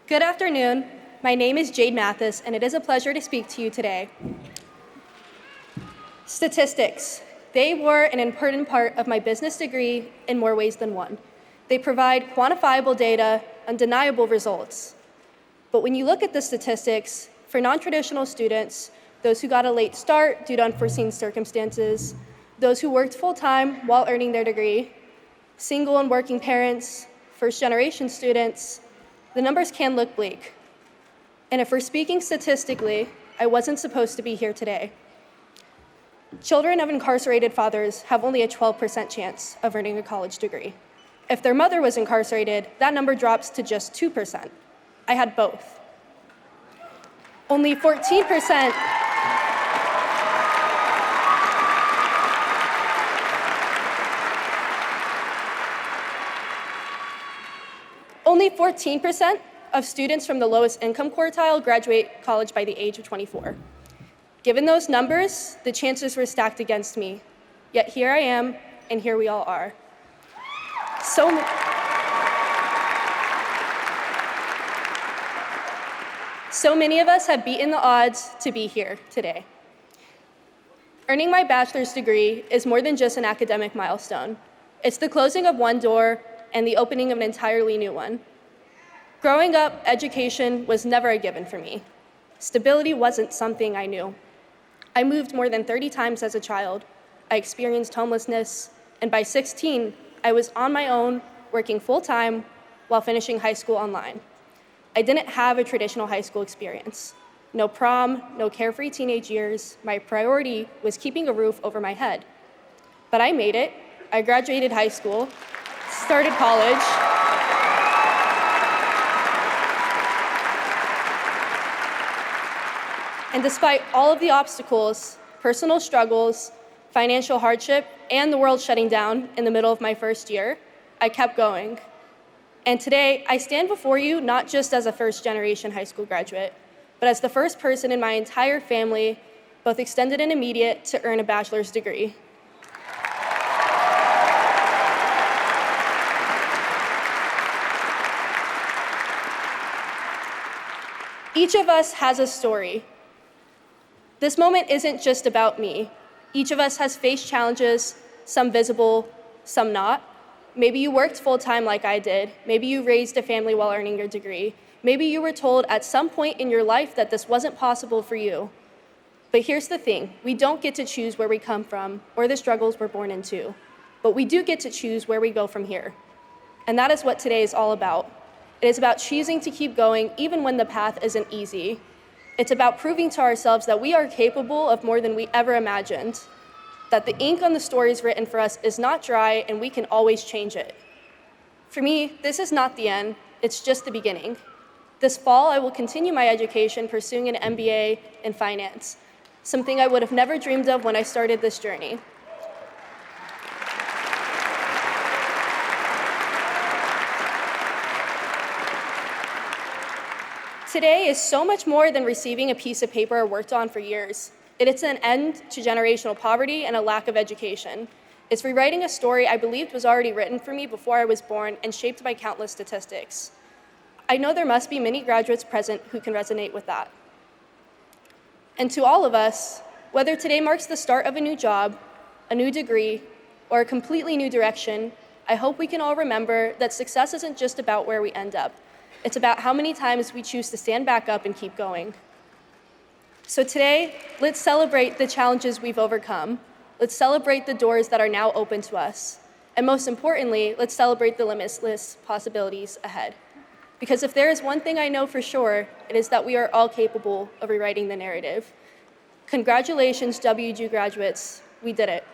Good afternoon. My name is Jade Mathis, and it is a pleasure to speak to you today. Statistics. They were an important part of my business degree in more ways than one. They provide quantifiable data, undeniable results. But when you look at the statistics, for non-traditional students, those who got a late start due to unforeseen circumstances, those who worked full-time while earning their degree, single and working parents, first-generation students, the numbers can look bleak. And if we're speaking statistically, I wasn't supposed to be here today. Children of incarcerated fathers have only a 12% chance of earning a college degree. If their mother was incarcerated, that number drops to just 2%. I had both. Only 14%. Only 14% of students from the lowest income quartile graduate college by the age of 24. Given those numbers, the chances were stacked against me. Yet here I am, and here we all are. So many of us have beaten the odds to be here today. Earning my bachelor's degree is more than just an academic milestone. It's the closing of one door and the opening of an entirely new one. Growing up, education was never a given for me. Stability wasn't something I knew. I moved more than 30 times as a child. I experienced homelessness, and by 16, I was on my own, working full-time while finishing high school online. I didn't have a traditional high school experience. No prom, no carefree teenage years. My priority was keeping a roof over my head. But I made it. I graduated high school, started college, and despite all of the obstacles, personal struggles, financial hardship, and the world shutting down in the middle of my first year, I kept going. And today, I stand before you not just as a first-generation high school graduate, but as the first person in my entire family, both extended and immediate, to earn a bachelor's degree. Each of us has a story. This moment isn't just about me. Each of us has faced challenges, some visible, some not. Maybe you worked full-time like I did. Maybe you raised a family while earning your degree. Maybe you were told at some point in your life that this wasn't possible for you. But here's the thing, we don't get to choose where we come from or the struggles we're born into, but we do get to choose where we go from here. And that is what today is all about. It is about choosing to keep going even when the path isn't easy. It's about proving to ourselves that we are capable of more than we ever imagined, that the ink on the stories written for us is not dry and we can always change it. For me, this is not the end, it's just the beginning. This fall, I will continue my education pursuing an MBA in finance, something I would have never dreamed of when I started this journey. Today is so much more than receiving a piece of paper I worked on for years. It is an end to generational poverty and a lack of education. It's rewriting a story I believed was already written for me before I was born and shaped by countless statistics. I know there must be many graduates present who can resonate with that. And to all of us, whether today marks the start of a new job, a new degree, or a completely new direction, I hope we can all remember that success isn't just about where we end up. It's about how many times we choose to stand back up and keep going. So today, let's celebrate the challenges we've overcome. Let's celebrate the doors that are now open to us. And most importantly, let's celebrate the limitless possibilities ahead. Because if there is one thing I know for sure, it is that we are all capable of rewriting the narrative. Congratulations, WGU graduates. We did it.